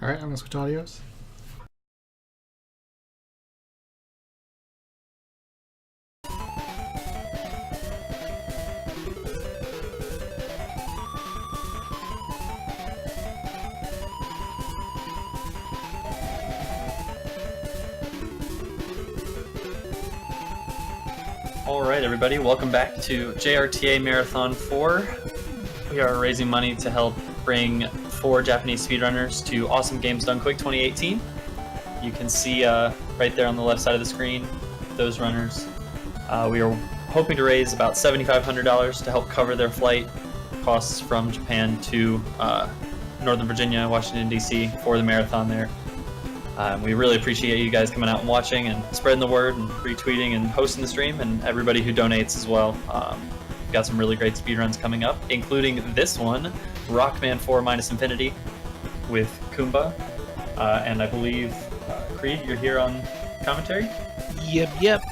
Alright, I'm gonna switch audios. Alright everybody, welcome back to JRTA Marathon 4. We are raising money to help bring 4 Japanese speedrunners to Awesome Games Done Quick 2018. You can see right there on the left side of the screen, those runners. We are hoping to raise about $7,500 to help cover their flight costs from Japan to Northern Virginia, Washington, D.C. for the marathon there. We really appreciate you guys coming out and watching and spreading the word and retweeting and hosting the stream, and everybody who donates as well. We've got some really great speedruns coming up, including this one, Rockman 4 minus Infinity with Kuumba. And I believe, Creed, you're here on commentary? Yep.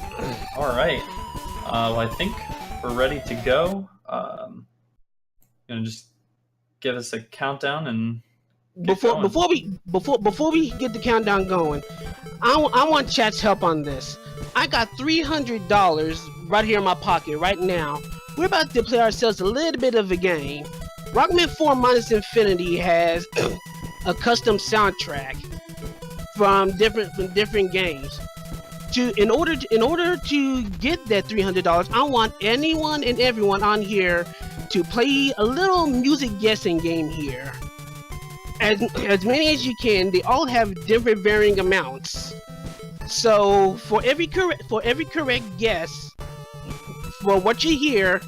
All right. Well, I think we're ready to go. Gonna just give us a countdown and Before we get the countdown going, I want chat's help on this. I got $300 right here in my pocket right now. We're about to play ourselves a little bit of a game. Rockman 4 minus Infinity has a custom soundtrack from different games. In order to get that $300, I want anyone and everyone on here to play a little music guessing game here. As many as you can. They all have different varying amounts. So for every correct guess for what you hear,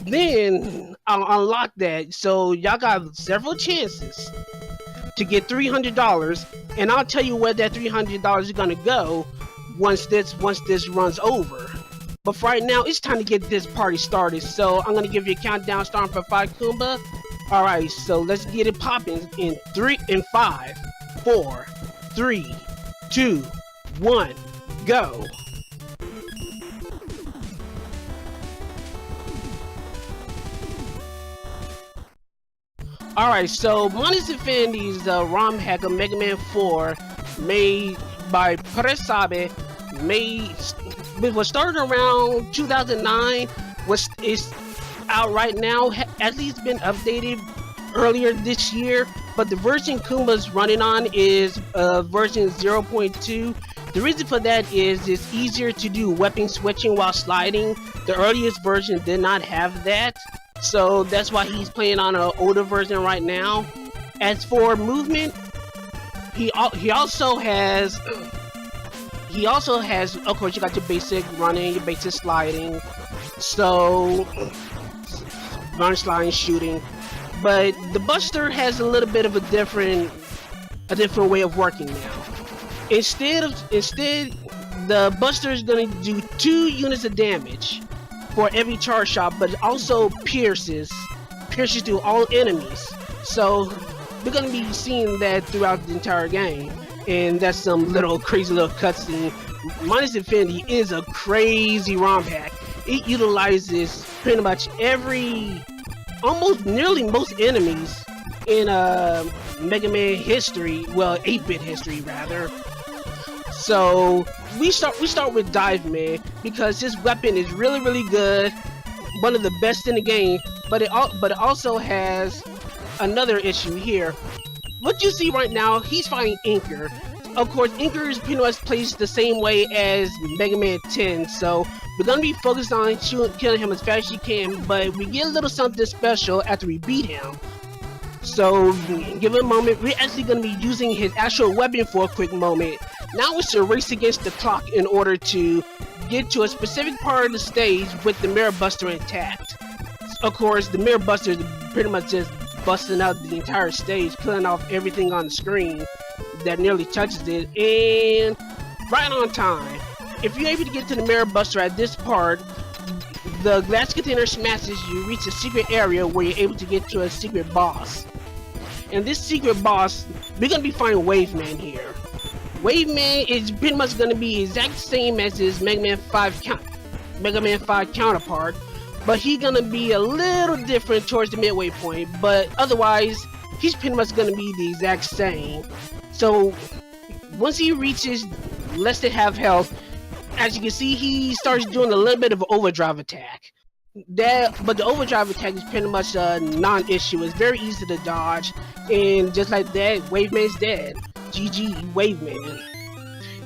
then I'll unlock that. So y'all got several chances to get $300, and I'll tell you where that $300 is gonna go once this runs over. But for right now, it's time to get this party started. So I'm gonna give you a countdown starting for 5 Kuumba. Alright, so let's get it popping in 5, 4, 3, 2, 1, go. Alright, so Minus Infinity's ROM hack of Megaman 4 made by Presabe was started around 2009, is out right now, at least been updated earlier this year, but the version Kuumba's running on is version 0.2. The reason for that is it's easier to do weapon switching while sliding. The earliest version did not have that, so that's why he's playing on an older version right now. As for movement, he also has, of course, you got your basic running, your basic sliding, so run, sliding, shooting, but the Buster has a little bit of a different way of working now. Instead, the Buster is going to do 2 units of damage for every charge shot, but it also pierces through all enemies. So we're going to be seeing that throughout the entire game, and that's some crazy little cutscene. Minus Infinity is a crazy ROM hack. It utilizes pretty much nearly most enemies in Mega Man history, well, 8-bit history rather. So we start with Dive Man because his weapon is really good, one of the best in the game. But it also has another issue here. What you see right now, he's fighting Inker. Of course, Inker is pretty much placed the same way as Mega Man 10, so we're gonna be focused on killing him as fast as you can, but we get a little something special after we beat him. So, give it a moment. We're actually gonna be using his actual weapon for a quick moment. Now it's a race against the clock in order to get to a specific part of the stage with the Mirror Buster intact. Of course, the Mirror Buster is pretty much just busting out the entire stage, killing off everything on the screen that nearly touches it, and right on time. If you're able to get to the Mirror Buster at this part, the glass container smashes you, reach a secret area where you're able to get to a secret boss. And this secret boss, we're gonna be fighting Waveman here. Waveman is pretty much gonna be exact same as his Mega Man 5 counterpart, but he's gonna be a little different towards the midway point, but otherwise he's pretty much gonna be the exact same. So once he reaches less than half health, as you can see, he starts doing a little bit of an overdrive attack. But the overdrive attack is pretty much a non-issue. It's very easy to dodge, and just like that, Waveman's dead. GG, Waveman.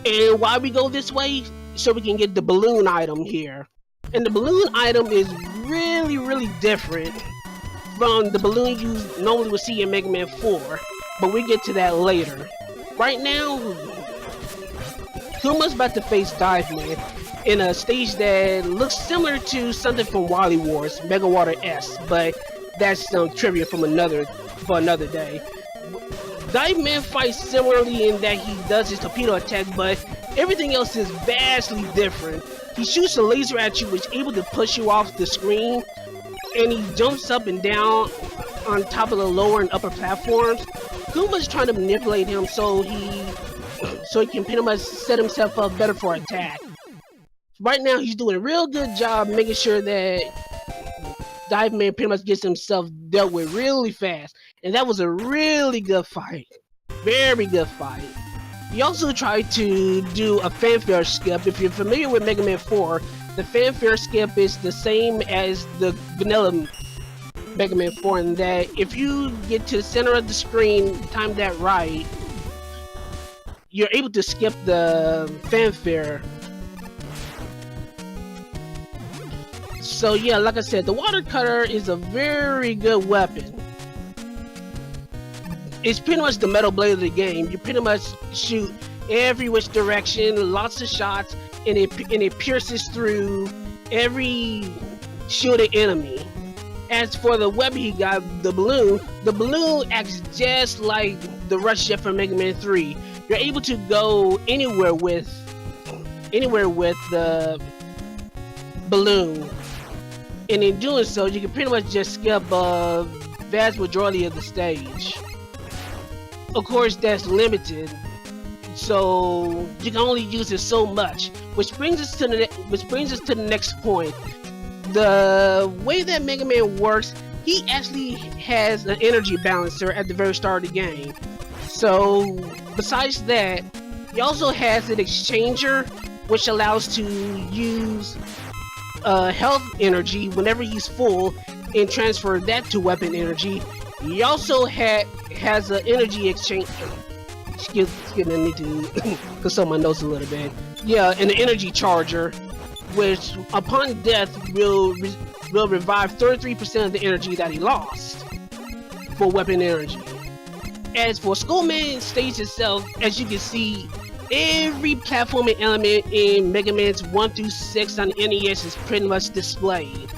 And why we go this way? So we can get the balloon item here. And the balloon item is really different from the balloon you normally would see in Mega Man 4. But we get to that later. Right now, Kuumba's about to face Dive Man in a stage that looks similar to something from Wily Wars, Mega Water S, but that's some trivia from another day. Dive Man fights similarly in that he does his torpedo attack, but everything else is vastly different. He shoots a laser at you, which is able to push you off the screen, and he jumps up and down on top of the lower and upper platforms. Kuumba's trying to manipulate him so he can pretty much set himself up better for attack. Right now, he's doing a real good job making sure that Dive Man pretty much gets himself dealt with really fast. And that was a really good fight. Very good fight. He also tried to do a fanfare skip. If you're familiar with Mega Man 4, the fanfare skip is the same as the vanilla Mega Man 4 in that if you get to the center of the screen, time that right, you're able to skip the fanfare. So yeah, like I said, the water cutter is a very good weapon. It's pretty much the metal blade of the game. You pretty much shoot every which direction, lots of shots, and it pierces through every shielded enemy. As for the weapon he got, the balloon acts just like the rush jet from Mega Man 3. You're able to go anywhere with the balloon, and in doing so, you can pretty much just skip a vast majority of the stage. Of course, that's limited, so you can only use it so much. Which brings us to the next point. The way that Mega Man works, he actually has an energy balancer at the very start of the game. So besides that, he also has an exchanger, which allows to use health energy whenever he's full and transfer that to weapon energy. He also has an energy exchange. Excuse me, I need to consult my notes a little bit. Yeah, and an energy charger, which upon death will revive 33% of the energy that he lost for weapon energy. As for Skullman Stage itself, as you can see, every platforming element in Mega Man's 1 through 6 on NES is pretty much displayed.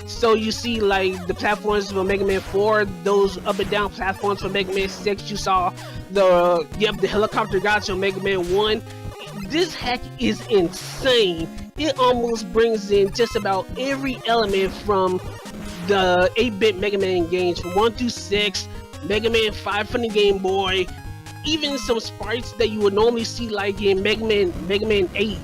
So you see like the platforms for Mega Man 4, those up and down platforms for Mega Man 6, you saw the helicopter guys from Mega Man 1. This hack is insane. It almost brings in just about every element from the 8-bit Mega Man games from 1 through 6, Mega Man 5 from the Game Boy, even some sprites that you would normally see like in Mega Man 8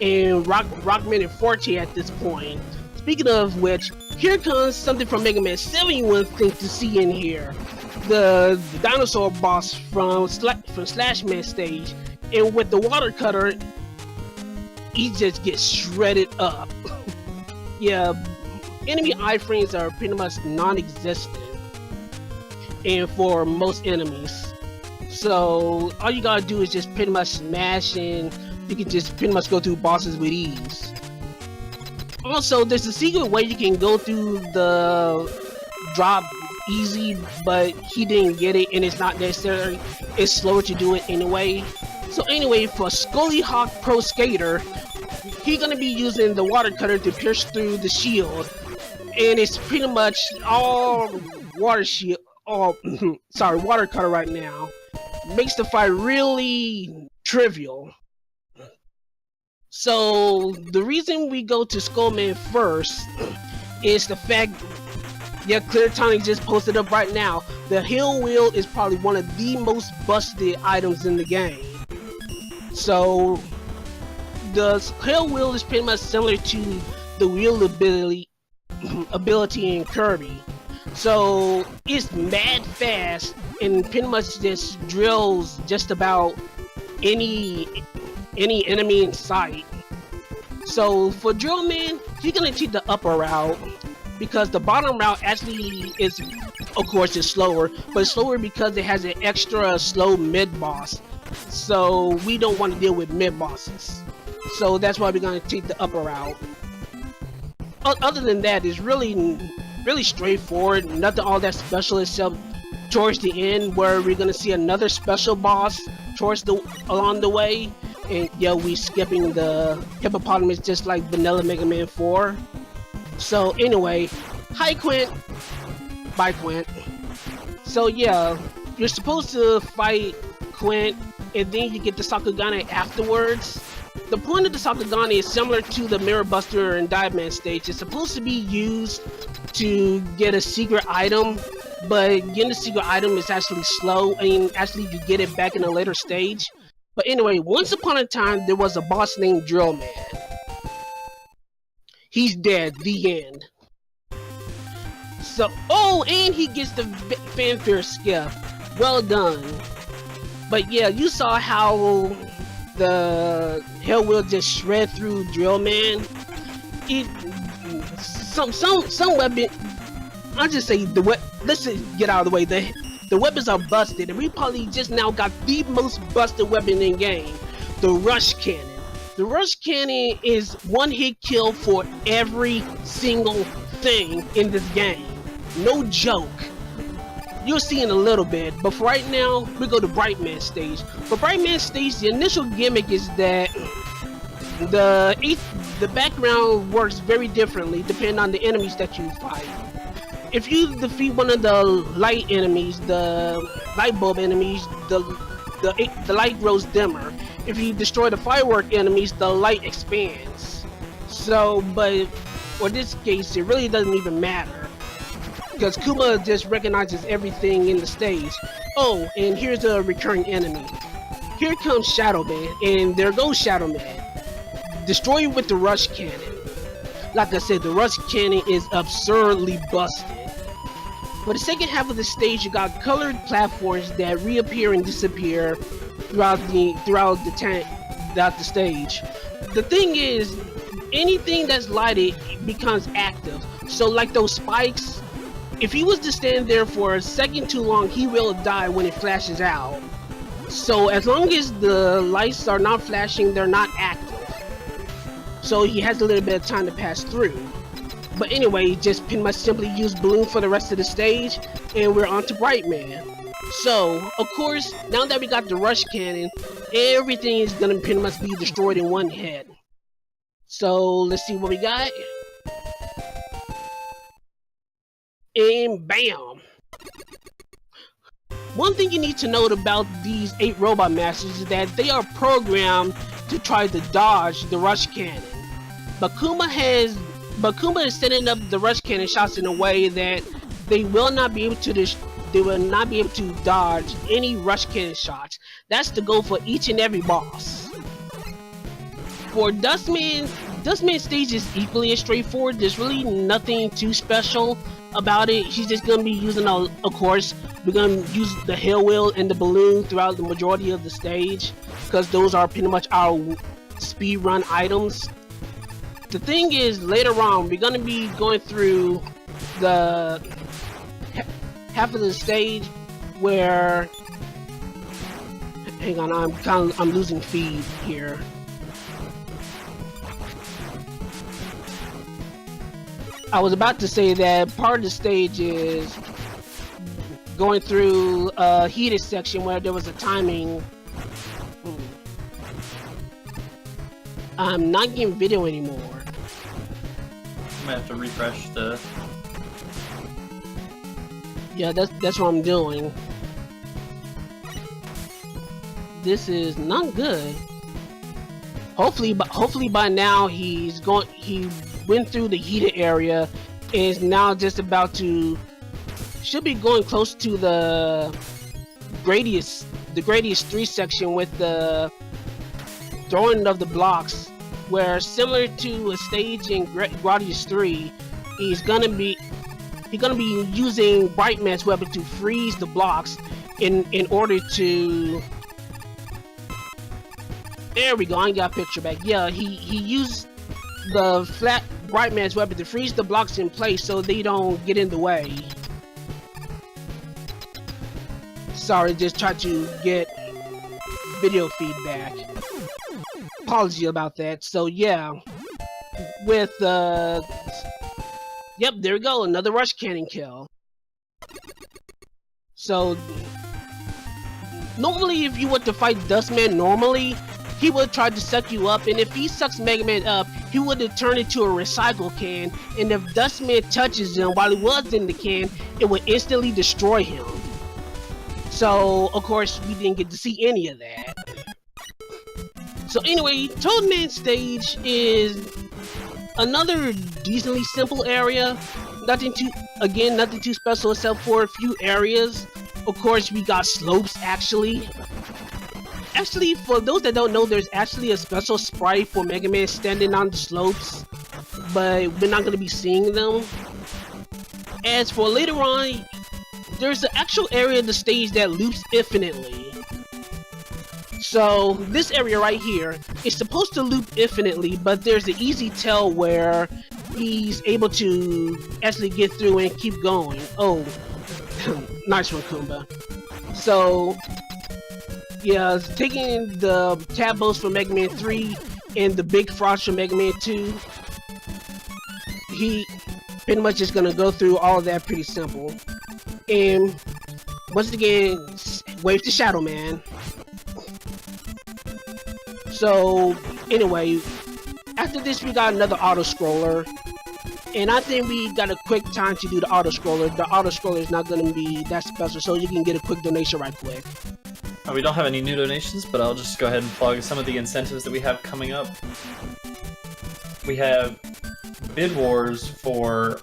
and Rockman and Forte at this point. Speaking of which, here comes something from Mega Man 7 you wouldn't think to see in here. The dinosaur boss from Ringman Stage, and with the water cutter, he just gets shredded up. Yeah, enemy iframes are pretty much non-existent, and for most enemies. So all you gotta do is just pretty much smash, and you can just pretty much go through bosses with ease. Also, there's a secret way you can go through the drop easy, but he didn't get it, and it's not necessary. It's slower to do it anyway. So anyway, for Scully Hawk Pro Skater, he's gonna be using the water cutter to pierce through the shield, and it's pretty much all water cutter right now. Makes the fight really trivial. So the reason we go to Skullman first is the fact, yeah, Clear Tonic just posted up right now, the Hill Wheel is probably one of the most busted items in the game. So the Hill Wheel is pretty much similar to the wheel ability in Kirby. So it's mad fast and pretty much just drills just about any enemy in sight. So for Drillman, you're gonna take the upper route because the bottom route actually is, of course, is slower, but it's slower because it has an extra slow mid boss. So we don't want to deal with mid bosses. So that's why we're gonna take the upper route. Other than that, it's really straightforward. Nothing all that special except towards the end where we're gonna see another special boss along the way. And yeah, we skipping the hippopotamus just like vanilla Mega Man 4. So anyway, hi Quint, bye Quint. So yeah, you're supposed to fight Quint and then you get the Sakugane afterwards. The point of the Sakugane is similar to the Mirror Buster and Diamond Stage. It's supposed to be used to get a secret item, but getting the secret item is actually slow, and actually you get it back in a later stage. But anyway, once upon a time, there was a boss named Drillman. He's dead, the end. So, oh, and he gets the fanfare skiff. Well done. But yeah, you saw how the Hell will just shred through Drillman. Some weapon. I'll just say let's just get out of the way. The weapons are busted, and we probably just now got the most busted weapon in game, the Rush Cannon. The Rush Cannon is one hit kill for every single thing in this game. No joke. You'll see in a little bit, but for right now, we go to Brightman Stage. For Brightman Stage, the initial gimmick is that the background works very differently depending on the enemies that you fight. If you defeat one of the light enemies, the light bulb enemies, the light grows dimmer. If you destroy the firework enemies, the light expands. So, but for this case, it really doesn't even matter, because Kuumba just recognizes everything in the stage. Oh, and here's a recurring enemy. Here comes Shadow Man, and there goes Shadow Man. Destroy it with the Rush Cannon. Like I said, the Rush Cannon is absurdly busted. For the second half of the stage, you got colored platforms that reappear and disappear throughout the stage. The thing is, anything that's lighted becomes active. So like those spikes, if he was to stand there for a second too long, he will die when it flashes out. So as long as the lights are not flashing, they're not active. So he has a little bit of time to pass through. But anyway, just pretty much simply use Balloon for the rest of the stage, and we're on to Brightman. So, of course, now that we got the Rush Cannon, everything is gonna pretty much be destroyed in one hit. So, let's see what we got. And bam! One thing you need to note about these 8 Robot Masters is that they are programmed to try to dodge the Rush Cannon. But Kuumba is setting up the Rush Cannon shots in a way that they will not be able to dodge any Rush Cannon shots. That's the goal for each and every boss. For Dustman Stage is equally as straightforward. There's really nothing too special about it. He's just gonna be using, of course, we're gonna use the Hell Wheel and the Balloon throughout the majority of the stage, because those are pretty much our speedrun items. The thing is, later on, we're gonna be going through the half of the stage where, hang on, I'm losing feed here. I was about to say that part of the stage is going through a heated section where there was a timing. I'm not getting video anymore. I might have to refresh the... Yeah, that's what I'm doing. This is not good. Hopefully by now he went through the heated area and is now just about to, should be going close to the Gradius 3 section with the throwing of the blocks, where similar to a stage in Gradius 3, he's gonna be he's gonna be using Brightman's weapon to freeze the blocks in order to. There we go. I got a picture back. Yeah, he used the flat Brightman's weapon to freeze the blocks in place so they don't get in the way. Sorry, just tried to get video feedback. Apology about that. So yeah, with yep, there we go, another rush cannon kill. So normally, if you were to fight Dustman normally, he would try to suck you up, and if he sucks Megaman up, he would have turned into a recycle can, and if Dustman touches him while he was in the can, it would instantly destroy him. So, of course, we didn't get to see any of that. So anyway, Toadman Stage is another decently simple area. Nothing too special except for a few areas. Of course, we got slopes, actually. Actually, for those that don't know, there's actually a special sprite for Mega Man standing on the slopes, but we're not going to be seeing them. As for later on, there's an actual area of the stage that loops infinitely. So, this area right here is supposed to loop infinitely, but there's an easy tell where he's able to actually get through and keep going. Oh, nice one, Kuumba. So, yeah, taking the tabos from Mega Man 3 and the big frost from Mega Man 2, he pretty much is gonna go through all of that pretty simple. And once again, wave to Shadow Man. So anyway, after this we got another auto scroller, and I think we got a quick time to do the auto scroller. The auto scroller is not gonna be that special, so you can get a quick donation right quick. We don't have any new donations, but I'll just go ahead and plug some of the incentives that we have coming up. We have bid wars for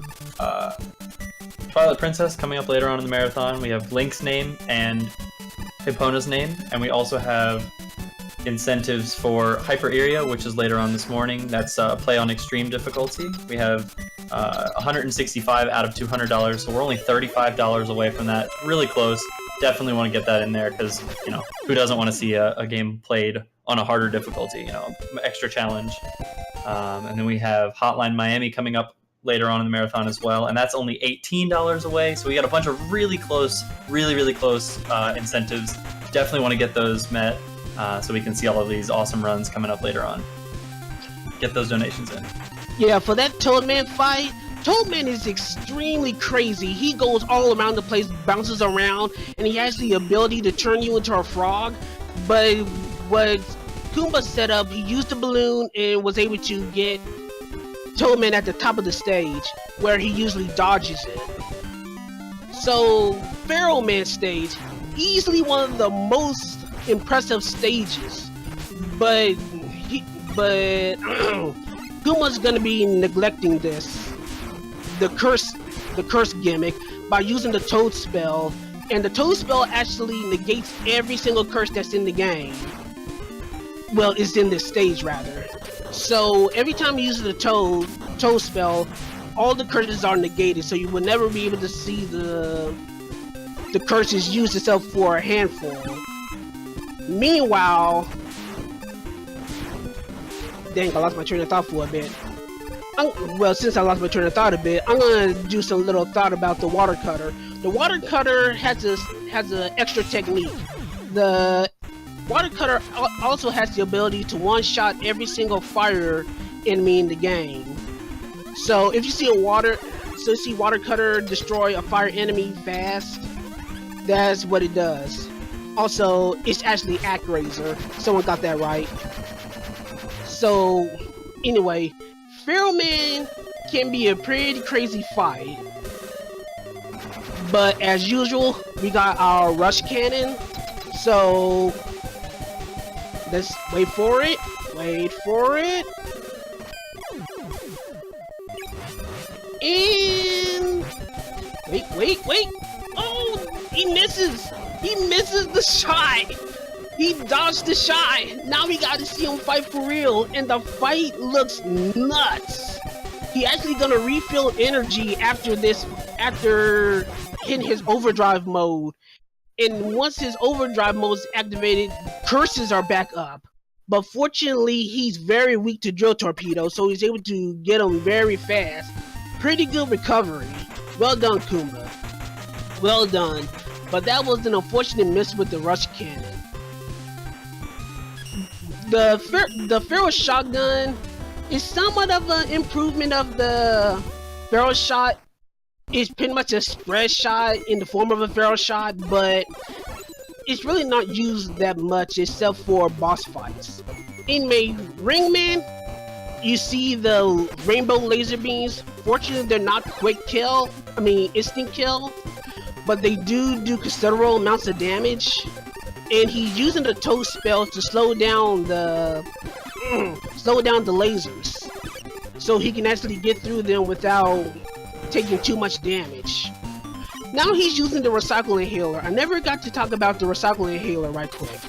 Twilight Princess coming up later on in the marathon. We have Link's name and Hippona's name, and we also have incentives for Hyper Area, which is later on this morning. That's play on extreme difficulty. We have 165 out of $200, so we're only $35 away from that. Really close. Definitely want to get that in there because, you know, who doesn't want to see a game played on a harder difficulty, you know, extra challenge. And then we have Hotline Miami coming up later on in the marathon as well, and that's only $18 away. So we got a bunch of really close incentives. Definitely want to get those met so we can see all of these awesome runs coming up later on. Get those donations in. Yeah, for that Toadman fight, Toadman is extremely crazy. He goes all around the place, bounces around, and he has the ability to turn you into a frog. But what Kuumba set up, he used the balloon and was able to get Toadman at the top of the stage, where he usually dodges it. So, Pharaoh Man Stage, easily one of the most impressive stages, but Kuma's gonna be neglecting the curse gimmick by using the Toad spell, and the Toad spell actually negates every single curse that's in the game. Well, it's in this stage rather. So every time you use the Toad spell, all the curses are negated, so you will never be able to see the curses use itself for a handful. Meanwhile, dang, I lost my train of thought for a bit. Well, since I lost my train of thought a bit, I'm gonna do some little thought about the water cutter. The water cutter has an extra technique. The water cutter also has the ability to one-shot every single fire enemy in the game. So if you see water cutter destroy a fire enemy fast, that's what it does. Also, it's actually Actraiser. Someone got that right. So, anyway, Pharaoh Man can be a pretty crazy fight. But as usual, we got our rush cannon. So, let's wait for it. Wait for it. And wait. Oh, he misses. He misses the shot. He dodged the shot. Now we got to see him fight for real, and the fight looks nuts. He actually gonna refill energy after this after hitting his overdrive mode. And once his overdrive mode is activated, curses are back up. But fortunately, he's very weak to drill torpedoes, so he's able to get them very fast. Pretty good recovery. Well done, Kuumba. Well done. But that was an unfortunate miss with the rush cannon. The Pharaoh shotgun is somewhat of an improvement of the Pharaoh shot. It's pretty much a spread shot in the form of a Pharaoh shot, but it's really not used that much except for boss fights. Anyway, Ringman, you see the rainbow laser beams. Fortunately, they're not instant kill, but they do considerable amounts of damage. And he's using the toe spell to slow down the lasers, so he can actually get through them without taking too much damage. Now he's using the recycle inhaler. I never got to talk about the recycle inhaler right quick.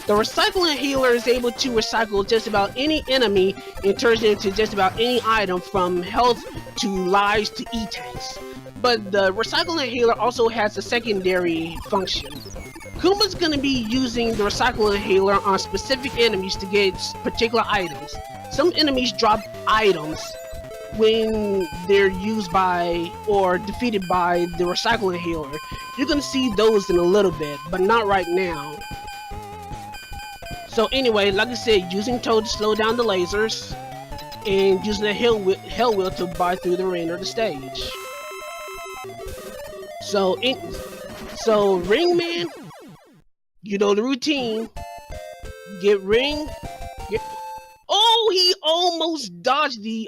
The recycle inhaler is able to recycle just about any enemy and turns it into just about any item from health to lives to E-tanks. But the recycle inhaler also has a secondary function. Kuumba's going to be using the recycle inhaler on specific enemies to get particular items. Some enemies drop items when they're used by or defeated by the recycle inhaler. You're going to see those in a little bit, but not right now. So anyway, like I said, using Toad to slow down the lasers, and using the hell wheel to buy through the remainder of the stage. So Ringman, you know the routine. Oh, he almost dodged the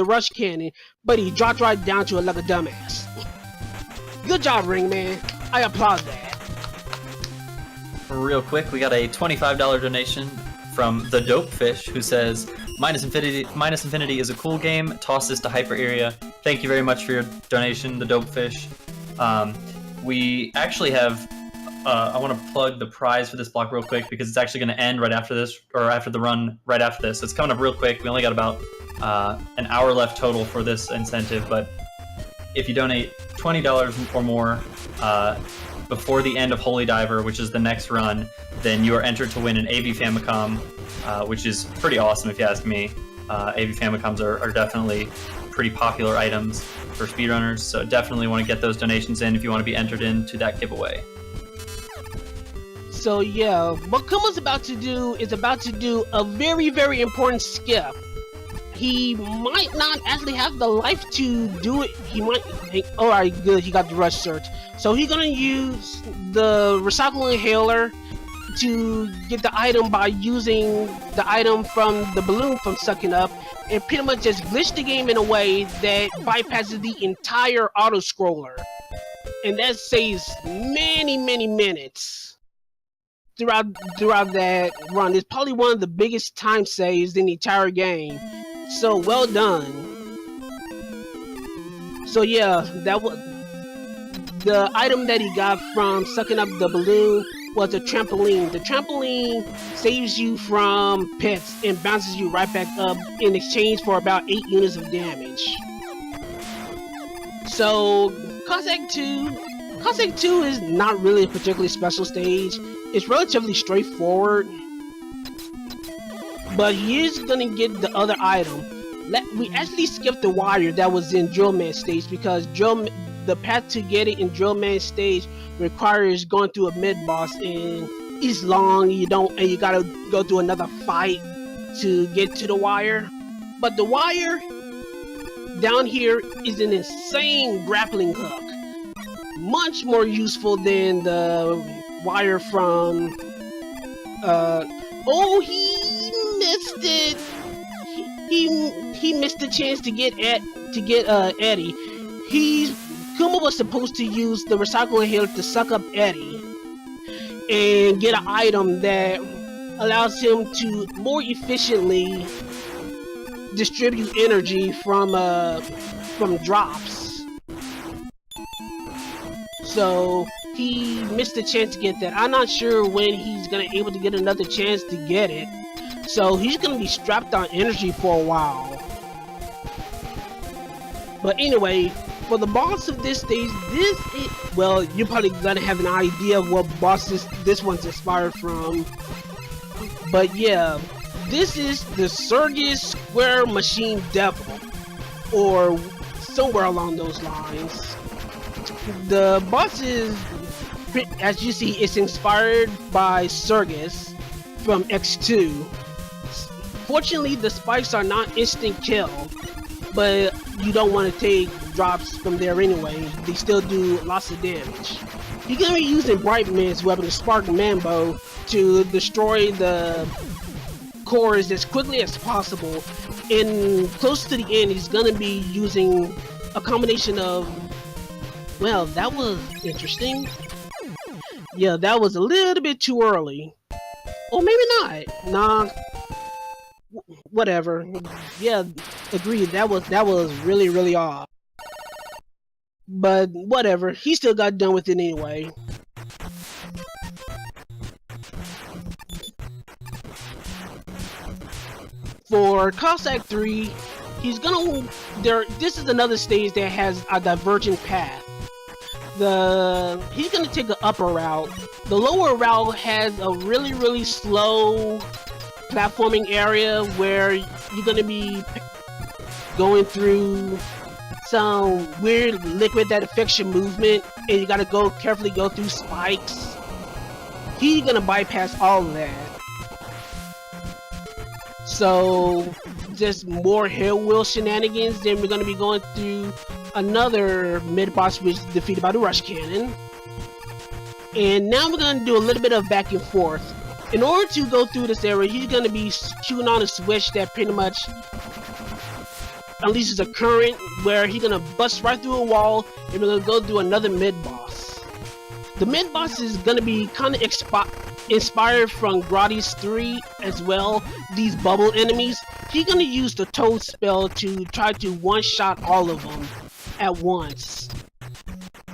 rush cannon, but he dropped right down to it like a dumbass. Good job, Ringman. I applaud that. Real quick, we got a $25 donation from the Dope Fish, who says, Minus Infinity is a cool game. Toss this to Hyper Area. Thank you very much for your donation, the Dope Fish. We actually have I want to plug the prize for this block real quick because it's actually going to end right after this, or after the run right after this. So it's coming up real quick. We only got about an hour left total for this incentive, but if you donate $20 or more before the end of Holy Diver, which is the next run, then you are entered to win an AV Famicom, which is pretty awesome if you ask me. AV Famicoms are definitely pretty popular items for speedrunners, so definitely want to get those donations in if you want to be entered into that giveaway. So yeah, what Kuumba's about to do is a very, very important skip. He might not actually have the life to do it. He might. Alright, good. He got the rush search. So he's gonna use the recycle inhaler to get the item by using the item from the balloon from sucking up, and pretty much just glitch the game in a way that bypasses the entire auto scroller, and that saves many, many minutes throughout that run. It's probably one of the biggest time saves in the entire game. So well done. So yeah, that was the item that he got from sucking up the balloon was a trampoline. The trampoline saves you from pits and bounces you right back up in exchange for about 8 units of damage. So Cossack 2 is not really a particularly special stage. It's relatively straightforward, but he is gonna get the other item. We actually skipped the wire that was in Drillman Stage because the path to get it in Drillman Stage requires going through a mid-boss, and it's long. You gotta go through another fight to get to the wire. But the wire down here is an insane grappling hook, much more useful than the wire from oh, he missed it. He missed the chance to get Eddie. Kuumba was supposed to use the recycle inhaler to suck up Eddie and get an item that allows him to more efficiently distribute energy from drops. So he missed the chance to get that. I'm not sure when he's gonna able to get another chance to get it. So he's gonna be strapped on energy for a while. But anyway, For the boss of this stage, well, you're probably gonna have an idea of what boss this one's inspired from. But yeah, this is the Circus Square Machine Devil, or somewhere along those lines. The boss is, as you see, it's inspired by Circus from X2. Fortunately, the spikes are not instant kill, but you don't want to take drops from there anyway. They still do lots of damage. You're gonna be using Brightman's weapon, the Spark Mambo, to destroy the cores as quickly as possible. And close to the end, he's gonna be using a combination of, well, that was interesting. Yeah, that was a little bit too early. Or maybe not. Nah. Whatever. Yeah, agreed. That was really odd. But whatever. He still got done with it anyway. For Cossack 3, he's gonna this is another stage that has a divergent path. He's gonna take the upper route. The lower route has a really slow platforming area where you're gonna be going through some weird liquid that affects your movement, and you gotta carefully go through spikes. He's gonna bypass all of that. So just more hill wheel shenanigans. Then we're gonna be going through another mid-boss which is defeated by the rush cannon. And now we're gonna do a little bit of back and forth. In order to go through this area, he's gonna be shooting on a switch that pretty much unleashes a current where he's gonna bust right through a wall, and we're gonna go through another mid-boss. The mid-boss is gonna be kind of inspired from Grotti's 3 as well, these bubble enemies. He's gonna use the Toad spell to try to one-shot all of them at once,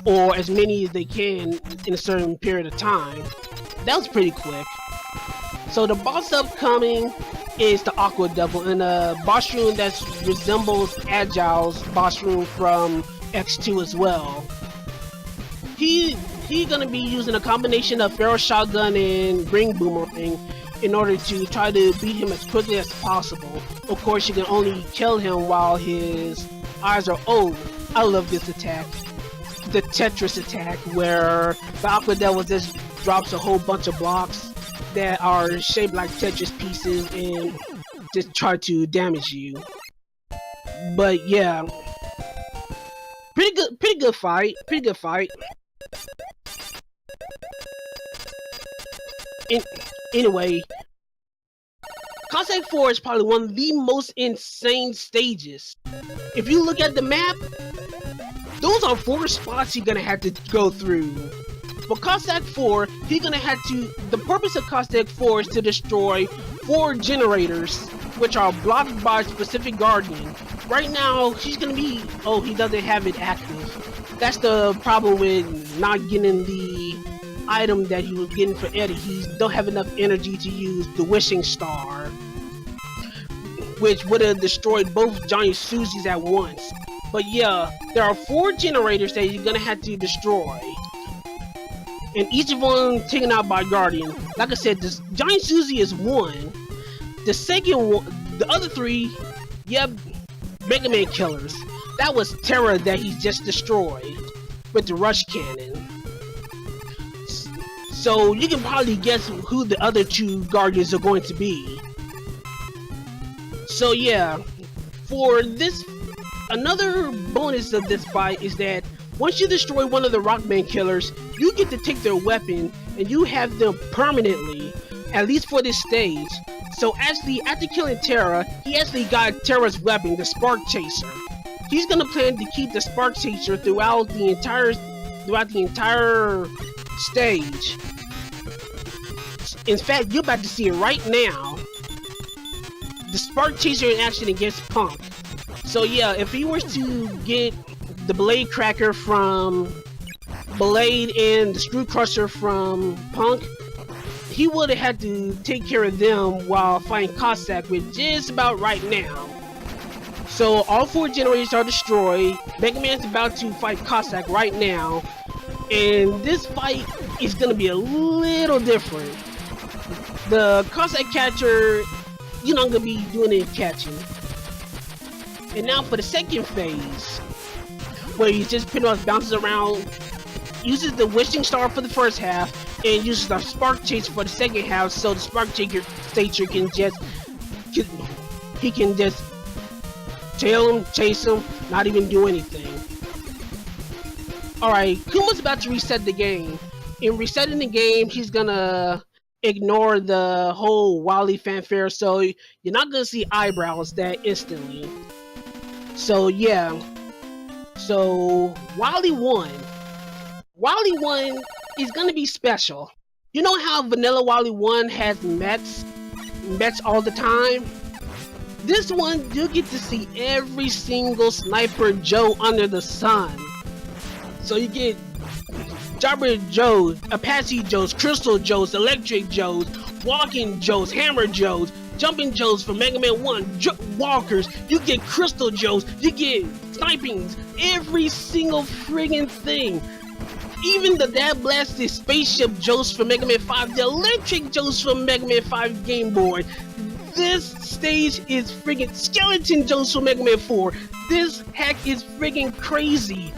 or as many as they can in a certain period of time. That was pretty quick. So the boss upcoming is the Aqua Devil, and a boss room that resembles Agile's boss room from X2 as well. He's gonna be using a combination of Pharaoh Shotgun and Ring Boomerang in order to try to beat him as quickly as possible. Of course, you can only kill him while his eyes are old. I love this attack. The Tetris attack, where the Aqua Devil just drops a whole bunch of blocks that are shaped like Tetris pieces and just try to damage you. But yeah, pretty good fight. Anyway, Cossack 4 is probably one of the most insane stages. If you look at the map, those are 4 spots you're gonna have to go through. For Cossack 4, he's gonna have to. The purpose of Cossack 4 is to destroy 4 generators, which are blocked by a specific guardian. Right now, he's gonna be. Oh, he doesn't have it active. That's the problem with not getting the item that he was getting for Eddie. He don't have enough energy to use the Wishing Star, which would have destroyed both Johnny Susies at once. But yeah, there are 4 generators that you're gonna have to destroy, and each of them taken out by Guardian. Like I said, this Giant Susie is 1. The second one, the other 3, yep, Megaman killers. That was Terra that he just destroyed with the rush cannon. So you can probably guess who the other 2 Guardians are going to be. So yeah, for this, another bonus of this fight is that once you destroy one of the Rockman killers, you get to take their weapon and you have them permanently, at least for this stage. So actually, after killing Terra, he actually got Terra's weapon, the Spark Chaser. He's gonna plan to keep the Spark Chaser throughout the entire stage. In fact, you're about to see it right now. The Spark Chaser in action against Punk. So yeah, if he was to get the Blade Cracker from Blade and the Screw Crusher from Punk, he would have had to take care of them while fighting Cossack, with just about right now. So all 4 generators are destroyed. Megaman's about to fight Cossack right now. And this fight is going to be a little different. The Cossack catcher, you're not going to be doing any catching. And now for the second phase, where he just pretty much bounces around, uses the wishing star for the first half, and uses the spark chase for the second half, so the spark chaser can just tail him, chase him, not even do anything. Alright, Kuumba's about to reset the game. In resetting the game, he's gonna ignore the whole Wally fanfare, so you're not gonna see eyebrows that instantly. So yeah. So Wally 1. Wally 1 is gonna be special. You know how Vanilla Wally 1 has mechs all the time? This one, you get to see every single Sniper Joe under the sun. So you get Jabber Joes, Apache Joes, Crystal Joes, Electric Joes, Walking Joes, Hammer Joes, Jumping Joes from Mega Man 1, Walkers, you get Crystal Joes, you get Snipings, every single friggin' thing. Even the Dad Blasted Spaceship Joes from Mega Man 5, the Electric Joes from Mega Man 5 Game Boy. This stage is friggin' Skeleton Joes from Mega Man 4. This hack is friggin' crazy.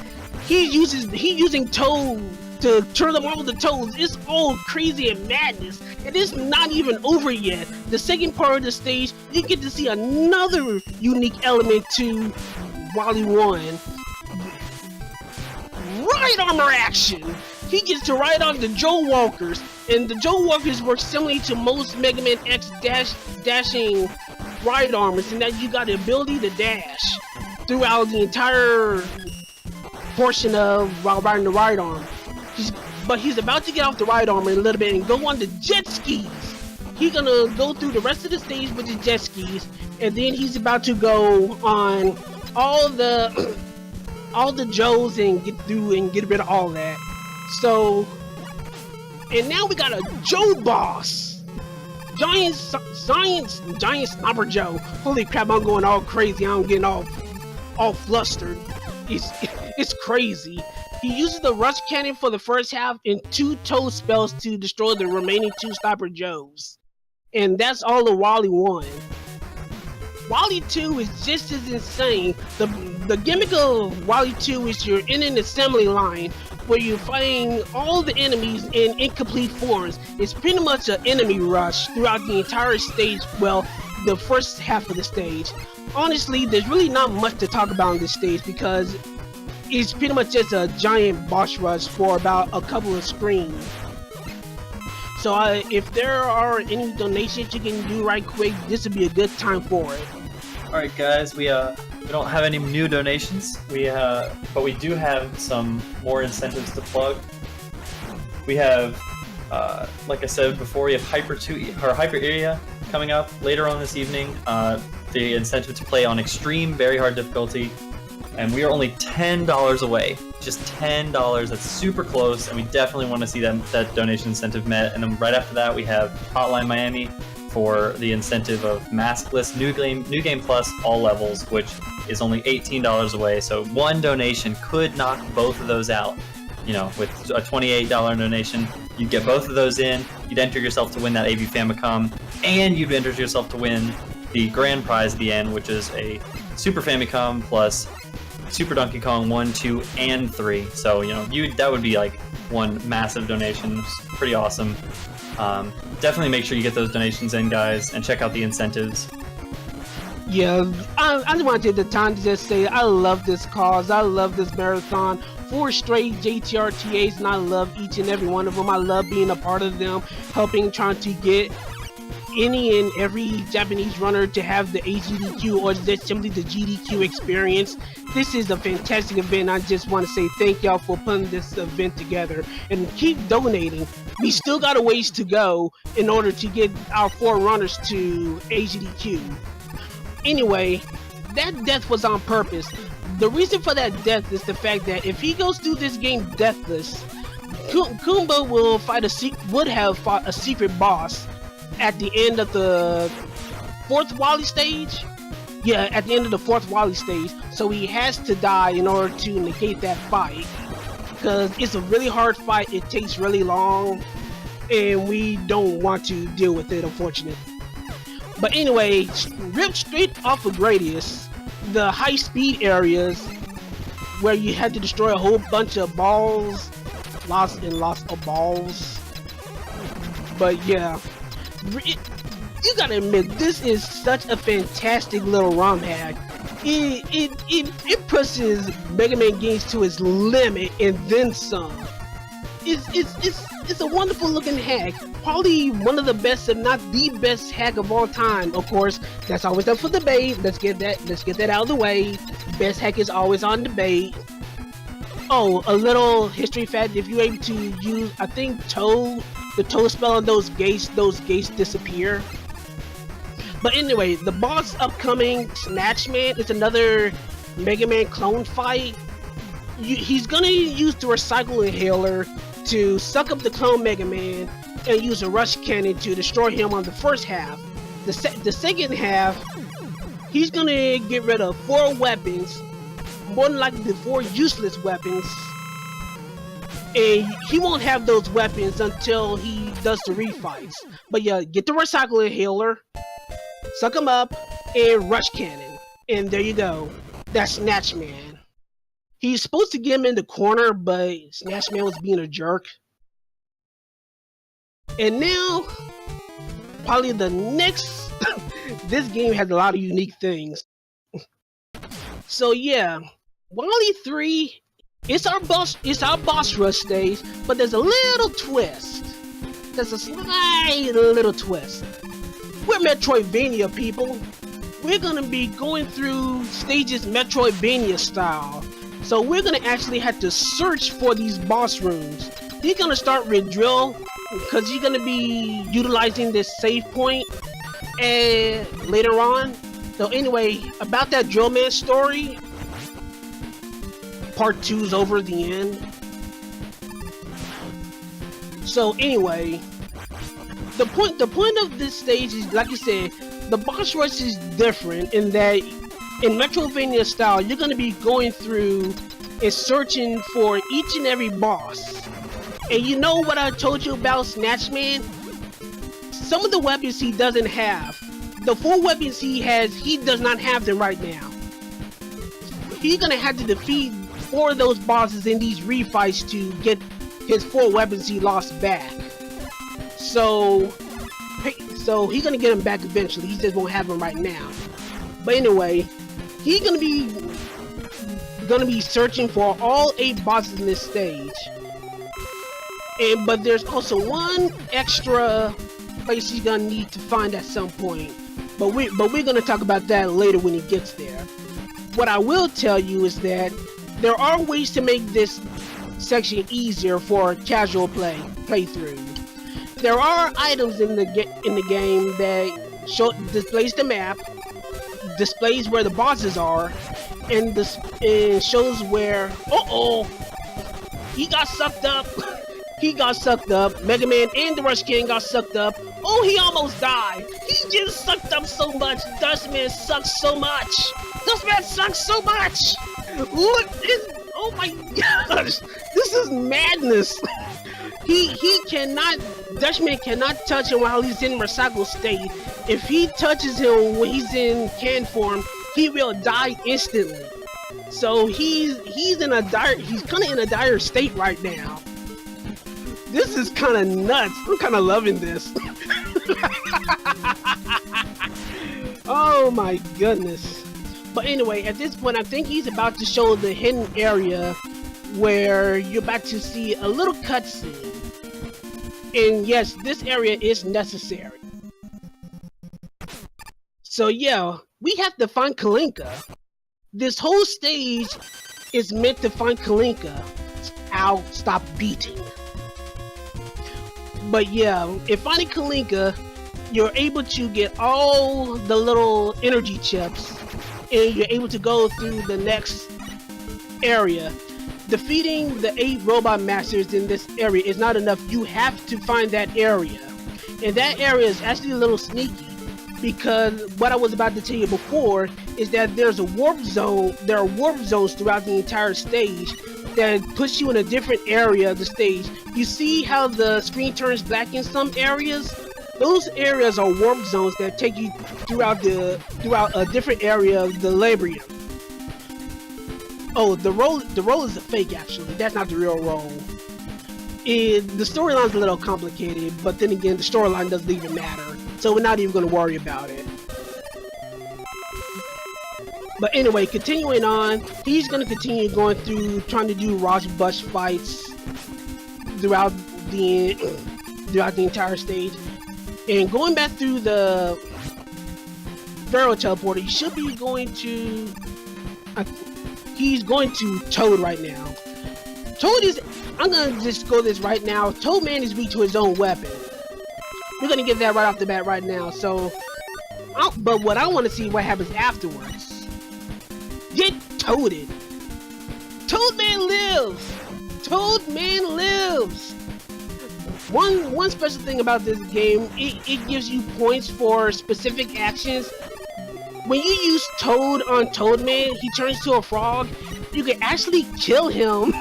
He's using Toad to turn them all to Toads. It's all crazy and madness. And it's not even over yet. The second part of the stage, you get to see another unique element to Wally 1. Ride armor action! He gets to ride on the Joe Walkers, and the Joe Walkers work similarly to most Mega Man X dashing ride armors, in that you got the ability to dash throughout the entire portion of while riding the ride arm. But he's about to get off the ride armor in a little bit and go on the jet skis. He's gonna go through the rest of the stage with the jet skis, and then he's about to go on all the Joes and get through and get rid of all that. So, and now we got a Joe Boss, giant Sniper Joe. Holy crap! I'm going all crazy. I'm getting all flustered. It's crazy. He uses the Rush Cannon for the first half and 2 Toad spells to destroy the remaining 2 Sniper Joes. And that's all of Wally 1. Wally 2 is just as insane. The gimmick of Wally 2 is you're in an assembly line where you're fighting all the enemies in incomplete forms. It's pretty much an enemy rush throughout the entire stage, well, the first half of the stage. Honestly, there's really not much to talk about on this stage because it's pretty much just a giant boss rush for about a couple of screens. So if there are any donations you can do right quick, this would be a good time for it. Alright guys, we don't have any new donations, but we do have some more incentives to plug. We have, like I said before, we have Hyper Area coming up later on this evening. The incentive to play on extreme, very hard difficulty, and we are only $10 away. Just $10. That's super close, and we definitely want to see that donation incentive met. And then right after that, we have Hotline Miami for the incentive of Maskless New Game Plus all levels, which is only $18 away. So one donation could knock both of those out. You know, with a $28 donation, you'd get both of those in. You'd enter yourself to win that AV Famicom, and you'd enter yourself to win the grand prize at the end, which is a Super Famicom plus Super Donkey Kong 1, 2, and 3. So, you know, that would be like one massive donation. It's pretty awesome. Definitely make sure you get those donations in, guys, and check out the incentives. Yeah, I just want to take the time to just say I love this cause. I love this marathon. 4 straight JRTAs, and I love each and every one of them. I love being a part of them, helping, trying to get any and every Japanese runner to have the AGDQ or just simply the GDQ experience. This is a fantastic event. I just want to say thank y'all for putting this event together and keep donating. We still got a ways to go in order to get our 4 runners to AGDQ. Anyway, that death was on purpose. The reason for that death is the fact that if he goes through this game deathless, Kuumba would have fought a secret boss at the end of the 4th Wally stage, Yeah, at the end of the 4th Wally stage, so he has to die in order to negate that fight. Because it's a really hard fight, it takes really long, and we don't want to deal with it, unfortunately. But anyway, ripped straight off of Gradius, the high-speed areas where you had to destroy a whole bunch of balls, lots of balls. But yeah, you gotta admit, this is such a fantastic little ROM hack. It pushes Mega Man games to its limit and then some. It's a wonderful looking hack. Probably one of the best, if not the best hack of all time. Of course, that's always up for debate. Let's get that out of the way. Best hack is always on debate. Oh, a little history fact: if you're able to use, I think the Toad spell on those gates disappear. But anyway, the boss upcoming, Snatchman, is another Mega Man clone fight. He's gonna use the recycle inhaler to suck up the clone Mega Man and use a rush cannon to destroy him on the first half. The second half, he's gonna get rid of 4 weapons, more than likely the 4 useless weapons, and he won't have those weapons until he does the refights. But yeah, get the recycle inhaler, suck him up, and rush cannon, and there you go. That's Snatchman. He's supposed to get him in the corner, but Snatchman was being a jerk. And now, probably the next... this game has a lot of unique things. So yeah, Wally 3, it's our boss rush stage, but there's a little twist. There's a slight little twist. We're Metroidvania people. We're gonna be going through stages Metroidvania style. So we're gonna actually have to search for these boss rooms. You're gonna start with drill, because you're gonna be utilizing this save point later on. So anyway, about that drill man story, part 2's over the end. So anyway, the point of this stage is, like I said, the boss rush is different in that in Metroidvania style, you're going to be going through and searching for each and every boss. And you know what I told you about Snatchman? Some of the weapons he doesn't have. The 4 weapons he has, he does not have them right now. He's going to have to defeat 4 of those bosses in these refights to get his 4 weapons he lost back. So he's going to get them back eventually. He just won't have them right now. But anyway, he's going to be searching for all 8 bosses in this stage. But there's also one extra place he's gonna need to find at some point. But we're gonna talk about that later when he gets there. What I will tell you is that there are ways to make this section easier for casual playthrough. There are items in the game that displays the map, displays where the bosses are, and shows where he got sucked up. He got sucked up. Mega Man and the Rush King got sucked up. Oh, he almost died. He just sucked up so much. Dustman sucks so much. Dustman sucks so much. Look, oh my gosh, this is madness. Dustman cannot touch him while he's in recycle state. If he touches him when he's in can form, he will die instantly. So he's kind of in a dire state right now. This is kind of nuts. I'm kind of loving this. Oh my goodness. But anyway, at this point, I think he's about to show the hidden area where you're about to see a little cutscene. And yes, this area is necessary. So yeah, we have to find Kalinka. This whole stage is meant to find Kalinka. Ow, stop beating. But yeah, in finding Kalinka, you're able to get all the little energy chips, and you're able to go through the next area. Defeating the 8 robot masters in this area is not enough. You have to find that area. And that area is actually a little sneaky, because what I was about to tell you before is that there's a warp zone. There are warp zones throughout the entire stage that puts you in a different area of the stage. You see how the screen turns black in some areas? Those areas are warp zones that take you throughout a different area of the Labyrinth. Oh, the role is a fake actually. That's not the real role. The storyline's a little complicated, but then again, the storyline doesn't even matter, so we're not even going to worry about it. But anyway, continuing on, he's going to continue going through, trying to do rush bus fights throughout the entire stage. And going back through the Pharaoh teleporter, he should be going to... he's going to Toad right now. Toad is... I'm going to just go this right now. Toadman is weak to his own weapon. We're going to get that right off the bat right now. So, but what I want to see what happens afterwards. Get toaded. Toadman lives. Toadman lives. One special thing about this game, it gives you points for specific actions. When you use Toad on Toadman, he turns to a frog. You can actually kill him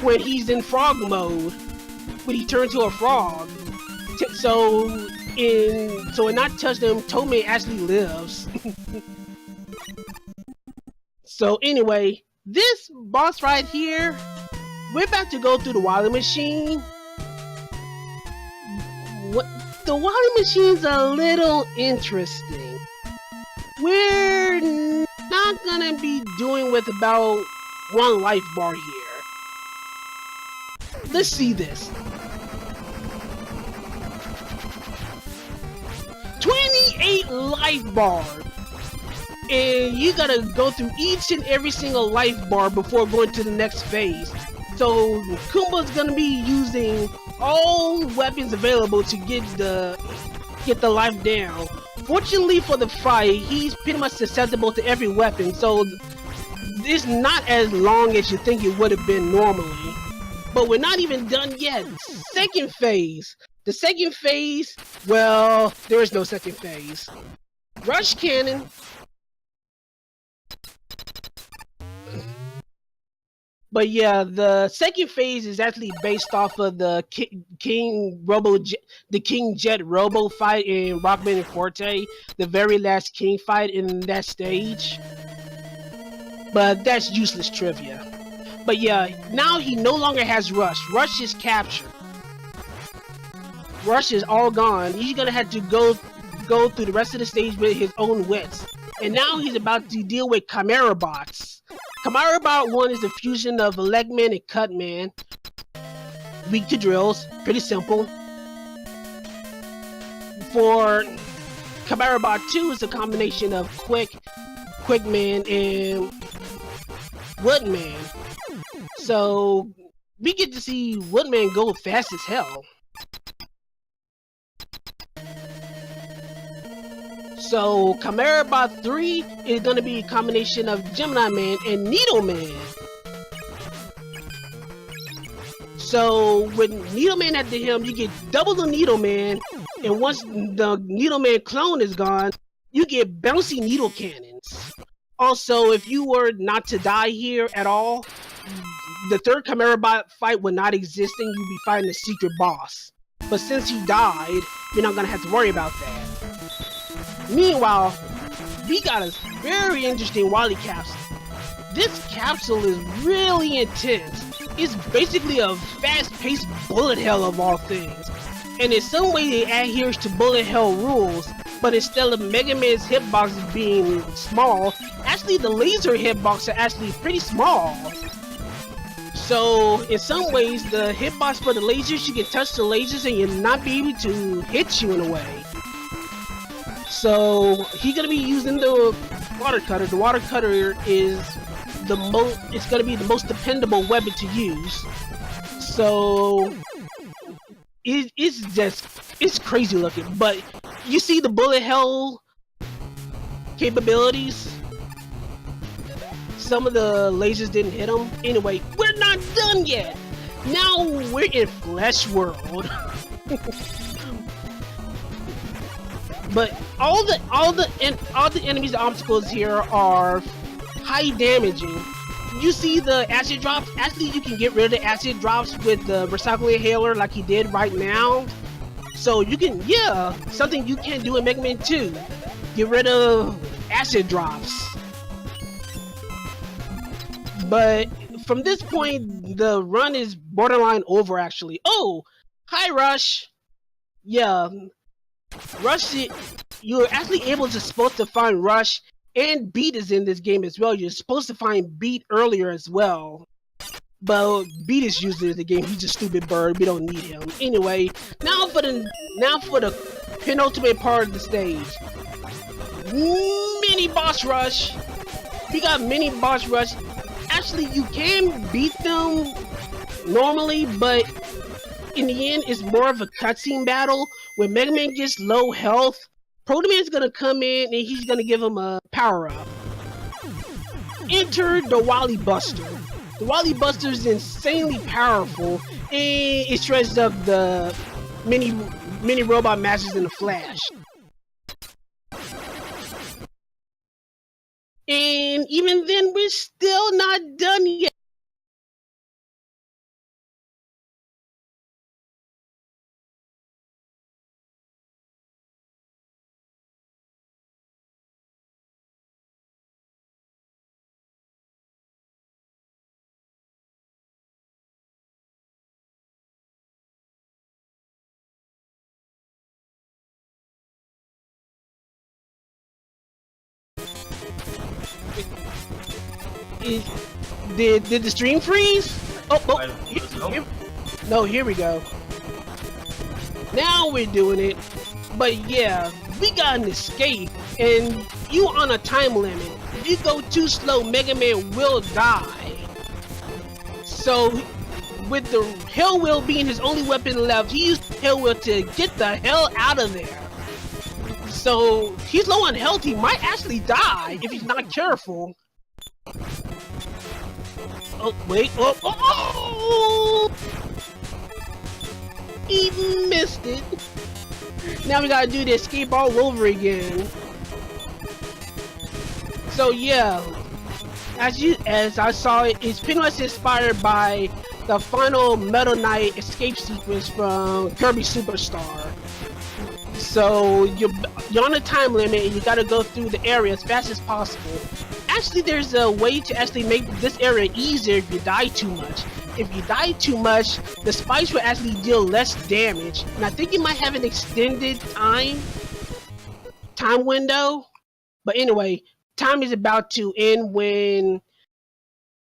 when he's in frog mode. When he turns to a frog. So in not touch them, Toadman actually lives. So anyway, this boss right here, we're about to go through the Wily machine. The Wally machine's a little interesting. We're not gonna be doing with about 1 life bar here. Let's see this. 28 life bars. And you gotta go through each and every single life bar before going to the next phase. So Kuumba's gonna be using all weapons available to get the life down. Fortunately for the fight, he's pretty much susceptible to every weapon, so it's not as long as you think it would have been normally. But we're not even done yet. Second phase. The second phase, well, there is no second phase. Rush Cannon. But yeah, the second phase is actually based off of the King Jet Robo fight in Rockman and Forte, the very last King fight in that stage. But that's useless trivia. But yeah, now he no longer has Rush. Rush is captured. Rush is all gone. He's gonna have to go through the rest of the stage with his own wits. And now he's about to deal with Chimera bots. Chimera Bot 1 is a fusion of Legman and Cutman. Weak to drills, pretty simple. For Chimera Bot 2 is a combination of Quickman, and Woodman. So we get to see Woodman go fast as hell. So Chimera Bot 3 is going to be a combination of Gemini Man and Needle Man. So with Needle Man at the helm, you get double the Needle Man, and once the Needle Man clone is gone, you get bouncy needle cannons. Also, if you were not to die here at all, the third Chimera Bot fight would not exist and you'd be fighting a secret boss. But since he died, you're not going to have to worry about that. Meanwhile, we got a very interesting Wally capsule. This capsule is really intense. It's basically a fast-paced bullet hell of all things. And in some way it adheres to bullet hell rules, but instead of Mega Man's hitboxes being small, actually the laser hitboxes are actually pretty small. So in some ways, the hitbox for the lasers, you can touch the lasers and you'll not be able to hit you in a way. So he's gonna be using the water cutter. The water cutter is it's gonna be the most dependable weapon to use. So it's crazy looking. But you see the bullet hell capabilities. Some of the lasers didn't hit him. Anyway, we're not done yet. Now we're in Flesh World. But all the enemies, the obstacles here are high damaging. You see the acid drops? Actually, you can get rid of the acid drops with the recycling inhaler like he did right now. So you can, yeah, something you can do in Mega Man 2. Get rid of acid drops. But from this point, the run is borderline over actually. Oh, hi Rush. Yeah, Rush, you're actually supposed to find Rush, and Beat is in this game as well. You're supposed to find Beat earlier as well. But Beat is usually in the game. He's a stupid bird. We don't need him. Anyway, now for the penultimate part of the stage. Mini boss rush. We got mini boss rush. Actually, you can beat them normally, but in the end, it's more of a cutscene battle. When Mega Man gets low health, Proto Man's gonna come in and he's gonna give him a power up. Enter the Wally Buster. The Wally Buster is insanely powerful, and it shreds up the mini robot masters in a flash. And even then, we're still not done yet. Did the stream freeze? Here we go. Now we're doing it. But yeah, we got an escape, and you on a time limit. If you go too slow, Mega Man will die. So, with the Hell Wheel being his only weapon left, he used Hell Wheel to get the hell out of there. So, he's low on health. He might actually die if he's not careful. Oh, wait. Oh! He missed it. Now we gotta do the escape all over again. So yeah, as I saw it, it's pretty much inspired by the final Metal Knight escape sequence from Kirby Superstar. So you're on a time limit and you gotta go through the area as fast as possible. Actually, there's a way to actually make this area easier if you die too much. If you die too much, the spikes will actually deal less damage. And I think you might have an extended time window. But anyway, time is about to end when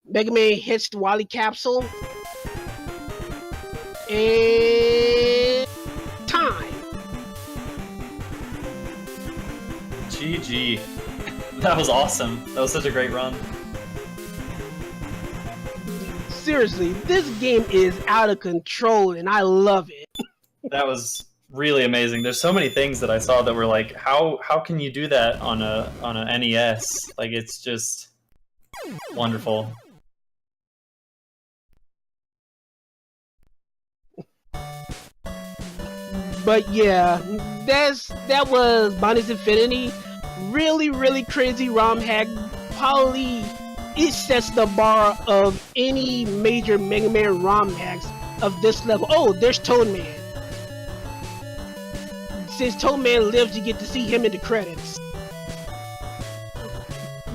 Mega Man hits the Wally capsule. And time. GG. That was awesome. That was such a great run. Seriously, this game is out of control and I love it. That was really amazing. There's so many things that I saw that were like, how can you do that on a NES? Like, it's just wonderful. But yeah, that was Bonnie's Infinity. Really crazy ROM hack. Probably it sets the bar of any major Mega Man ROM hacks of this level. Oh, there's Toad Man. Since Toad Man lives, you get to see him in the credits.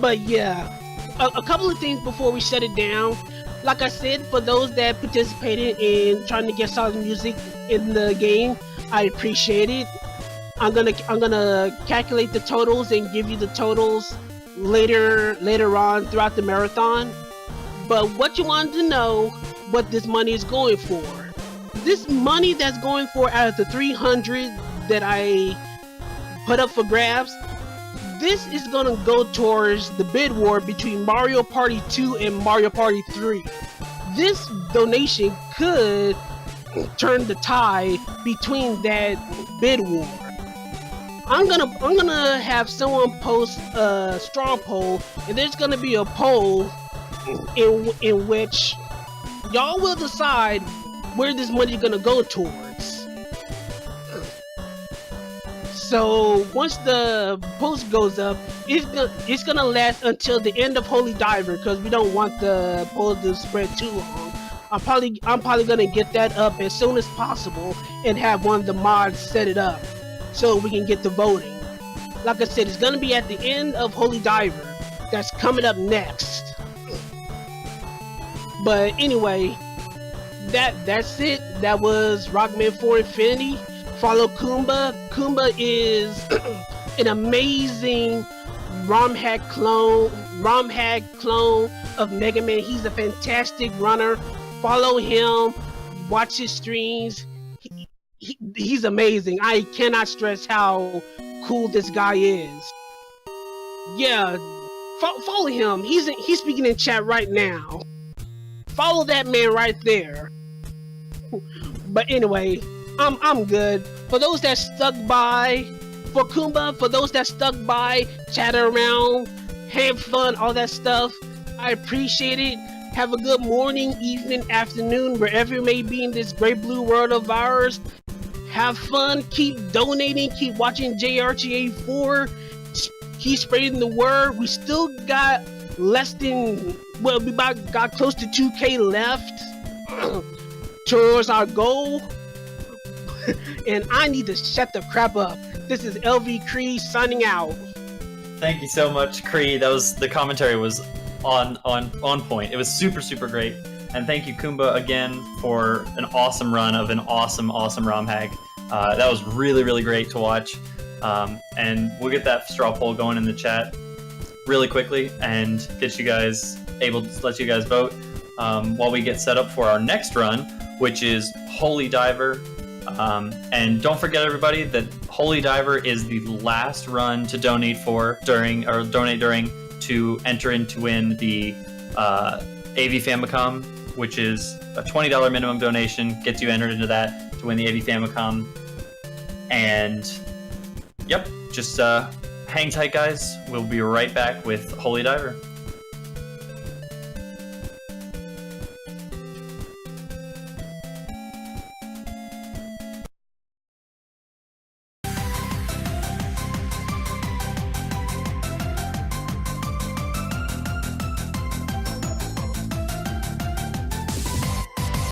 But yeah, a couple of things before we shut it down. Like I said, for those that participated in trying to get solid music in the game, I appreciate it. I'm gonna calculate the totals and give you the totals later on throughout the marathon. But what you wanted to know, what this money is going for. This money that's going for out of the 300 that I put up for grabs, this is gonna go towards the bid war between Mario Party 2 and Mario Party 3. This donation could turn the tide between that bid war. I'm gonna have someone post a straw poll, and there's gonna be a poll in which y'all will decide where this money is gonna go towards. So once the post goes up, it's gonna last until the end of Holy Diver because we don't want the post to spread too long. I'm probably gonna get that up as soon as possible and have one of the mods set it up so we can get the voting. Like I said, it's gonna be at the end of Holy Diver. That's coming up next. But anyway, that's it. That was Rockman 4 Infinity. Follow Kuumba. Kuumba is an amazing ROM hack clone of Megaman. He's a fantastic runner. Follow him. Watch his streams. He's amazing. I cannot stress how cool this guy is. Yeah, follow him. He's speaking in chat right now. Follow that man right there. But anyway, I'm good. For those that stuck by, for Kuumba, for those that stuck by, chatter around, have fun, all that stuff, I appreciate it. Have a good morning, evening, afternoon, wherever you may be in this great blue world of ours. Have fun, keep donating, keep watching JRTA4, keep spreading the word. We still got less than, well, we about got close to 2K left towards our goal. And I need to shut the crap up. This is LV Cree signing out. Thank you so much, Cree. The commentary was on point. It was super great. And thank you, Kuumba, again for an awesome run of an awesome ROM hack. That was really great to watch. And we'll get that straw poll going in the chat really quickly and get you guys able to let you guys vote while we get set up for our next run, which is Holy Diver. And don't forget, everybody, that Holy Diver is the last run to donate during to enter in to win the AV Famicom, which is a $20 minimum donation, gets you entered into that to win the AV Famicom. And yep, just hang tight, guys. We'll be right back with Holy Diver.